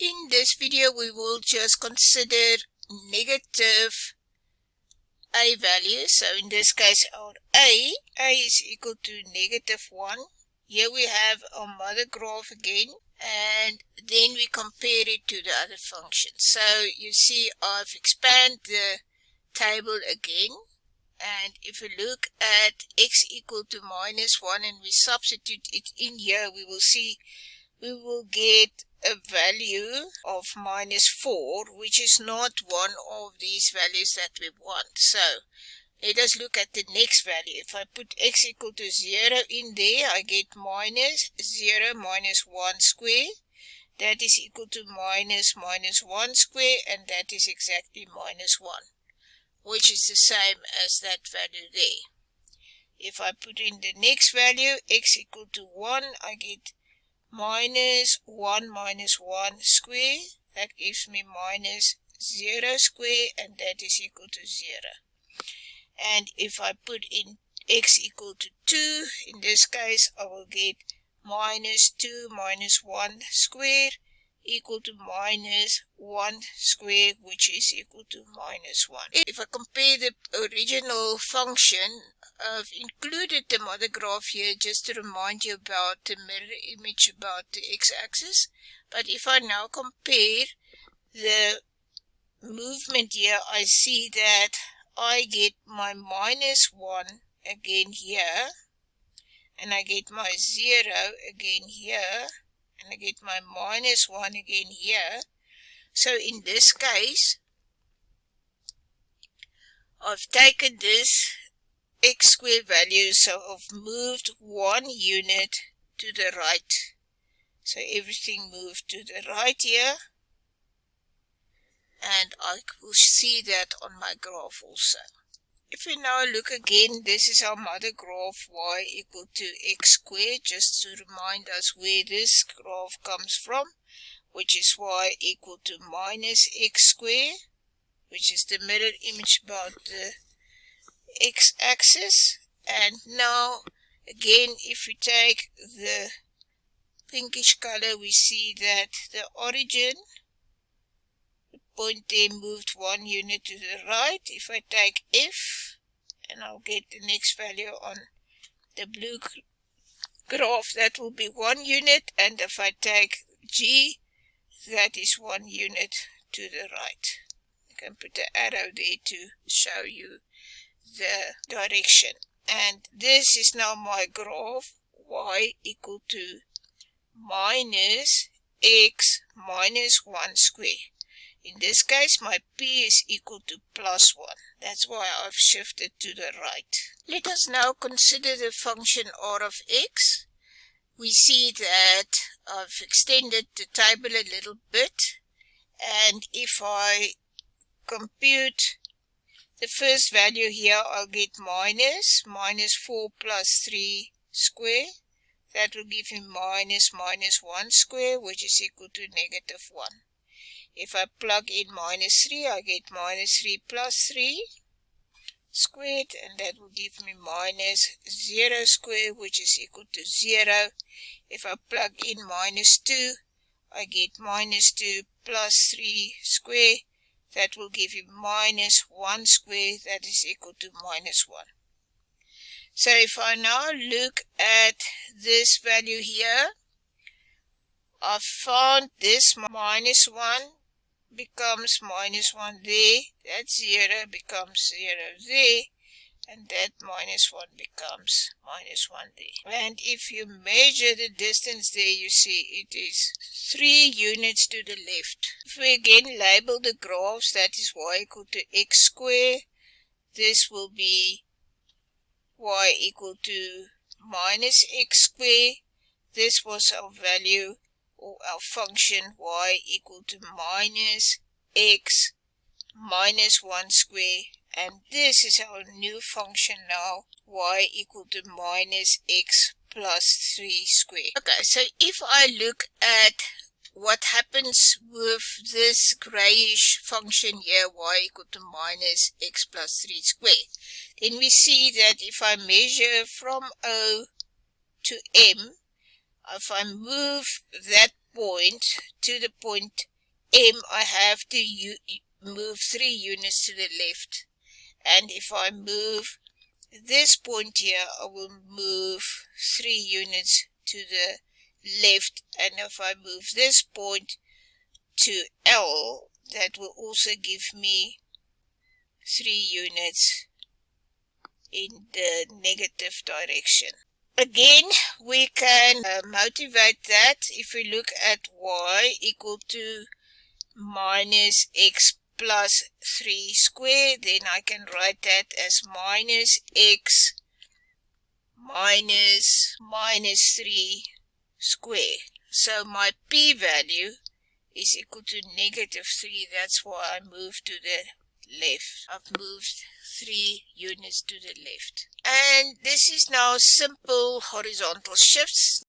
In this video, we will just consider negative a values. So in this case, our a is equal to -1. Here we have our mother graph again, and then we compare it to the other functions. So you see I've expanded the table again, and if we look at x equal to -1 and we substitute it in here, we will see we will get a value of -4, which is not one of these values that we want. So let us look at the next value. If I put x equal to 0 in there, I get -0 minus 1 square. That is equal to -1 square, and that is exactly -1, which is the same as that value there. If I put in the next value, x equal to 1, I get -1 minus 1 square. That gives me -0 square, and that is equal to 0. And if I put in x equal to 2, in this case I will get -2 minus 1 square equal to -1 square, which is equal to -1. If I compare the original function, I've included the mother graph here just to remind you about the mirror image about the x-axis. But if I now compare the movement here, I see that I get my -1 again here, and I get my 0 again here, and I get my -1 again here. So in this case, I've taken this x square value, so I've moved 1 unit to the right. So everything moved to the right here, and I will see that on my graph also. If we now look again, this is our mother graph, y equal to x squared, just to remind us where this graph comes from, which is y equal to -x squared, which is the mirror image about the x-axis. And now again, if we take the pinkish color, we see that the origin, the point there, moved 1 unit to the right. If I take f, and I'll get the next value on the blue graph, that will be 1 unit, and if I take g, that is 1 unit to the right. I can put the arrow there to show you the direction. And this is now my graph, y equal to -x minus 1 square. In this case, my p is equal to +1. That's why I've shifted to the right. Let us now consider the function r of x. We see that I've extended the table a little bit, and if I compute the first value here, I'll get -4 plus 3 square. That will give me -1 square, which is equal to -1. If I plug in -3, I get -3 plus 3 squared, and that will give me -0 square, which is equal to 0. If I plug in -2, I get -2 plus 3 square. That will give you -1 square, that is equal to -1. So if I now look at this value here, I've found this -1 becomes -1 there, that 0 becomes 0 there, and that -1 becomes -1 there. And if you measure the distance there, you see it is 3 units to the left. If we again label the graphs, that is y equal to x squared, this will be y equal to -x squared. This was our value, or our function, y equal to -x minus 1 square, and this is our new function now, y equal to -x plus 3 square. Okay, so if I look at what happens with this grayish function here, y equal to -x plus 3 square, then we see that if I measure from O to M, if I move that point to the point M, I have to move 3 units to the left. And if I move this point here, I will move 3 units to the left. And if I move this point to L, that will also give me 3 units in the negative direction. Again, we can motivate that if we look at y equal to minus x plus 3 squared, then I can write that as minus x minus 3 squared. So my p-value is equal to negative 3. That's why I moved to the left. I've moved 3 units to the left. And this is now simple horizontal shifts.